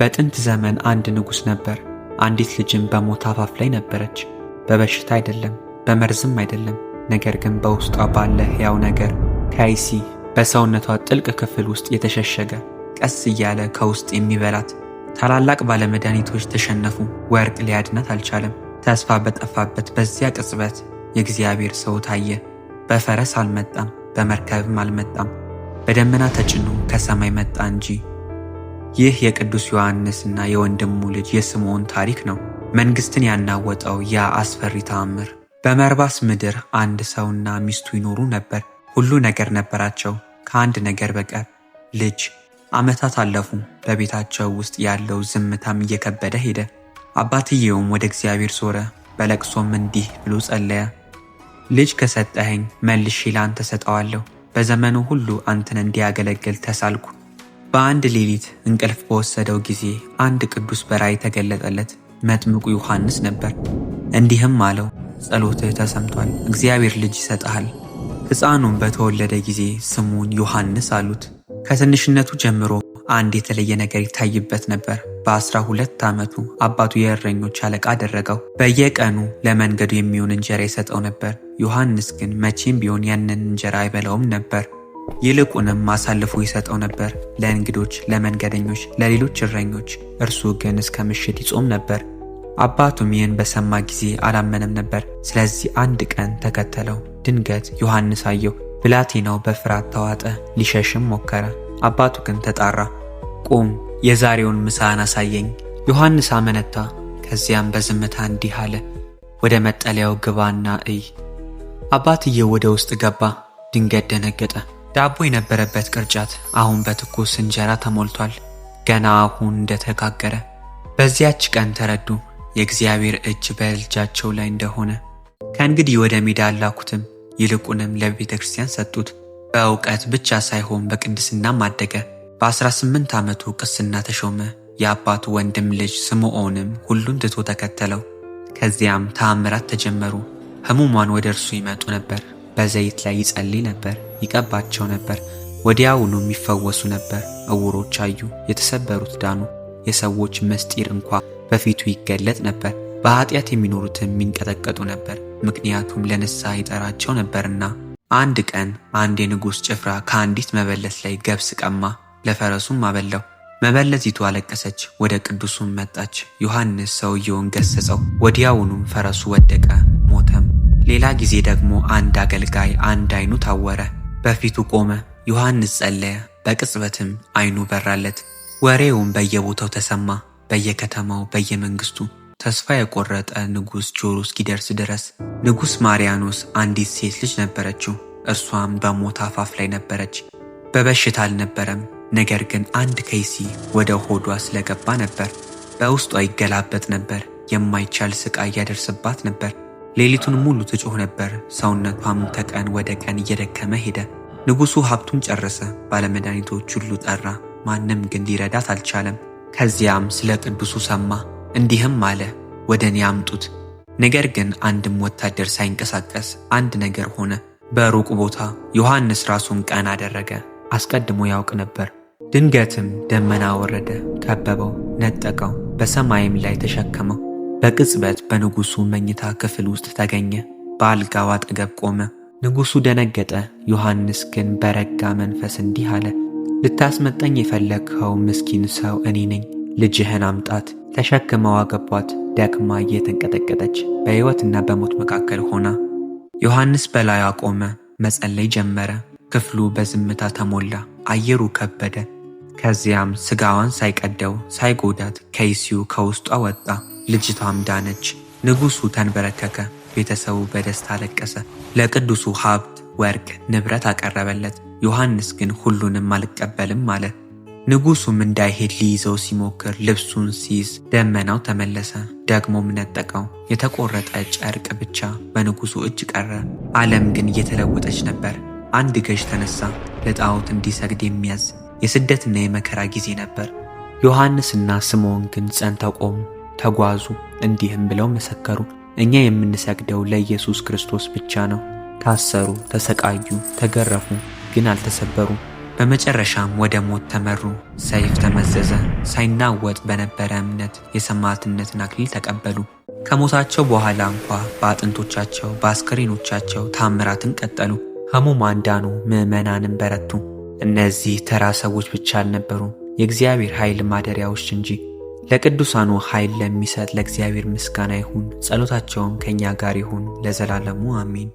በጥንት ዘመን አንድ ንጉሥ ነበር። አንዲት ልጅም በሞት አፋፍ ላይ ነበረች። በበሽታ አይደለም፣ በመርዝም አይደለም፣ ነገር ግን በውስጧ ባለ ሕያው ነገር ከይሲ በሰውነቷ ጥልቅ ክፍል ውስጥ የተሸሸገ ቀስ እያለ ከውስጥ የሚበላት። ታላላቅ ባለመድኃኒቶች ተሸነፉ፣ ወርቅ ሊያድናት አልቻለም። ተስፋ በጠፋበት በዚያ ቅጽበት የእግዚአብሔር ሰው ታየ። በፈረስ አልመጣም፣ በመርከብም አልመጣም፣ በደመና ተጭኖ ከሰማይ መጣ እንጂ። ይህ የቅዱስ ዮሐንስና የወንድሙ ልጅ የስምዖን ታሪክ ነው። መንግሥትን ያናወጠው ያ አስፈሪ ተአምር። በመርባስ ምድር አንድ ሰውና ሚስቱ ይኖሩ ነበር። ሁሉ ነገር ነበራቸው ከአንድ ነገር በቀር ልጅ። ዓመታት አለፉ። በቤታቸው ውስጥ ያለው ዝምታም እየከበደ ሄደ። አባትየውም ወደ እግዚአብሔር ዞረ። በለቅሶም እንዲህ ብሎ ጸለየ። ልጅ ከሰጠኸኝ መልሼ ለአንተ ሰጠዋለሁ። በዘመኑ ሁሉ አንተን እንዲያገለግል ተሳልኩ። በአንድ ሌሊት እንቅልፍ በወሰደው ጊዜ አንድ ቅዱስ በራእይ ተገለጠለት። መጥምቁ ዮሐንስ ነበር። እንዲህም አለው፣ ጸሎትህ ተሰምቷል፣ እግዚአብሔር ልጅ ይሰጥሃል። ሕፃኑም በተወለደ ጊዜ ስሙን ዮሐንስ አሉት። ከትንሽነቱ ጀምሮ አንድ የተለየ ነገር ይታይበት ነበር። በ12 ዓመቱ አባቱ የእረኞች አለቃ አደረገው። በየቀኑ ለመንገዱ የሚሆን እንጀራ ይሰጠው ነበር። ዮሐንስ ግን መቼም ቢሆን ያንን እንጀራ አይበላውም ነበር። ይልቁንም አሳልፎ ይሰጠው ነበር ለእንግዶች፣ ለመንገደኞች፣ ለሌሎች እረኞች። እርሱ ግን እስከ ምሽት ይጾም ነበር። አባቱም ይህን በሰማ ጊዜ አላመነም ነበር። ስለዚህ አንድ ቀን ተከተለው። ድንገት ዮሐንስ አየው። ብላቴናው በፍርሃት ተዋጠ፣ ሊሸሽም ሞከረ። አባቱ ግን ተጣራ። ቁም፣ የዛሬውን ምሳህን አሳየኝ። ዮሐንስ አመነታ። ከዚያም በዝምታ እንዲህ አለ፣ ወደ መጠለያው ግባና እይ። አባትየው ወደ ውስጥ ገባ። ድንገት ደነገጠ። ዳቦ የነበረበት ቅርጫት አሁን በትኩስ እንጀራ ተሞልቷል፣ ገና አሁን እንደተጋገረ። በዚያች ቀን ተረዱ የእግዚአብሔር እጅ በልጃቸው ላይ እንደሆነ። ከእንግዲህ ወደ ሜዳ አላኩትም፣ ይልቁንም ለቤተ ክርስቲያን ሰጡት። በእውቀት ብቻ ሳይሆን በቅድስናም አደገ። በ18 ዓመቱ ቅስና ተሾመ። የአባቱ ወንድም ልጅ ስምዖንም ሁሉን ትቶ ተከተለው። ከዚያም ተአምራት ተጀመሩ። ሕሙማን ወደ እርሱ ይመጡ ነበር። በዘይት ላይ ይጸልይ ነበር፣ ይቀባቸው ነበር። ወዲያውኑም ይፈወሱ ነበር። ዕውሮች አዩ፣ የተሰበሩት ዳኑ። የሰዎች ምስጢር እንኳ በፊቱ ይገለጥ ነበር። በኃጢአት የሚኖሩትም የሚንቀጠቀጡ ነበር፣ ምክንያቱም ለንስሐ ይጠራቸው ነበርና። አንድ ቀን አንድ የንጉሥ ጭፍራ ከአንዲት መበለት ላይ ገብስ ቀማ፣ ለፈረሱም አበላው። መበለቲቱ አለቀሰች፣ ወደ ቅዱሱም መጣች። ዮሐንስ ሰውየውን ገሰጸው። ወዲያውኑም ፈረሱ ወደቀ፣ ሞተም። ሌላ ጊዜ ደግሞ አንድ አገልጋይ አንድ ዓይኑ ታወረ። በፊቱ ቆመ። ዮሐንስ ጸለየ፣ በቅጽበትም ዓይኑ በራለት። ወሬውም በየቦታው ተሰማ፣ በየከተማው በየመንግስቱ። ተስፋ የቆረጠ ንጉሥ ጆሮ እስኪደርስ ድረስ። ንጉሥ ማርያኖስ አንዲት ሴት ልጅ ነበረችው። እርሷም በሞት አፋፍ ላይ ነበረች። በበሽታ አልነበረም፣ ነገር ግን አንድ ከይሲ ወደ ሆዷ ስለገባ ነበር። በውስጧ ይገላበጥ ነበር። የማይቻል ስቃይ ያደርስባት ነበር። ሌሊቱን ሙሉ ትጮህ ነበር። ሰውነቷም ከቀን ወደ ቀን እየደከመ ሄደ። ንጉሡ ሀብቱን ጨረሰ፣ ባለመድኃኒቶች ሁሉ ጠራ። ማንም ግን ሊረዳት አልቻለም። ከዚያም ስለ ቅዱሱ ሰማ። እንዲህም አለ፣ ወደ እኔ አምጡት። ነገር ግን አንድም ወታደር ሳይንቀሳቀስ አንድ ነገር ሆነ። በሩቅ ቦታ ዮሐንስ ራሱን ቀና አደረገ። አስቀድሞ ያውቅ ነበር። ድንገትም ደመና ወረደ፣ ከበበው፣ ነጠቀው፣ በሰማይም ላይ ተሸከመው። በቅጽበት በንጉሡ መኝታ ክፍል ውስጥ ተገኘ። በአልጋው አጠገብ ቆመ። ንጉሡ ደነገጠ። ዮሐንስ ግን በረጋ መንፈስ እንዲህ አለ፣ ልታስመጠኝ የፈለግኸው ምስኪን ሰው እኔ ነኝ። ልጅህን አምጣት። ተሸክመው አገቧት። ደክማ እየተንቀጠቀጠች በሕይወትና በሞት መካከል ሆና። ዮሐንስ በላዩ ቆመ፣ መጸለይ ጀመረ። ክፍሉ በዝምታ ተሞላ፣ አየሩ ከበደ። ከዚያም ሥጋዋን ሳይቀደው ሳይጎዳት ከይሲው ከውስጧ ወጣ። ልጅቷም ዳነች። ንጉሡ ተንበረከከ። ቤተሰቡ በደስታ አለቀሰ። ለቅዱሱ ሀብት፣ ወርቅ፣ ንብረት አቀረበለት። ዮሐንስ ግን ሁሉንም አልቀበልም አለ። ንጉሡም እንዳይሄድ ሊይዘው ሲሞክር ልብሱን ሲይዝ ደመናው ተመለሰ፣ ደግሞም ነጠቀው። የተቆረጠ ጨርቅ ብቻ በንጉሡ እጅ ቀረ። ዓለም ግን እየተለወጠች ነበር። አንድ ገዥ ተነሳ፣ ለጣዖት እንዲሰግድ የሚያዝ። የስደትና የመከራ ጊዜ ነበር። ዮሐንስና ስምዖን ግን ጸንተው ቆሙ፣ ተጓዙ። እንዲህም ብለው መሰከሩ፣ እኛ የምንሰግደው ለኢየሱስ ክርስቶስ ብቻ ነው። ታሰሩ፣ ተሰቃዩ፣ ተገረፉ፣ ግን አልተሰበሩም። በመጨረሻም ወደ ሞት ተመሩ። ሰይፍ ተመዘዘ። ሳይናወጥ በነበረ እምነት የሰማዕትነትን አክሊል ተቀበሉ። ከሞታቸው በኋላ እንኳ በአጥንቶቻቸው በአስከሬኖቻቸው ታምራትን ቀጠሉ። ሕሙማን ዳኑ፣ ምዕመናንም በረቱ። እነዚህ ተራ ሰዎች ብቻ አልነበሩም፣ የእግዚአብሔር ኃይል ማደሪያዎች እንጂ። ለቅዱሳኑ ኃይል ለሚሰጥ ለእግዚአብሔር ምስጋና ይሁን። ጸሎታቸውም ከእኛ ጋር ይሁን ለዘላለሙ አሜን።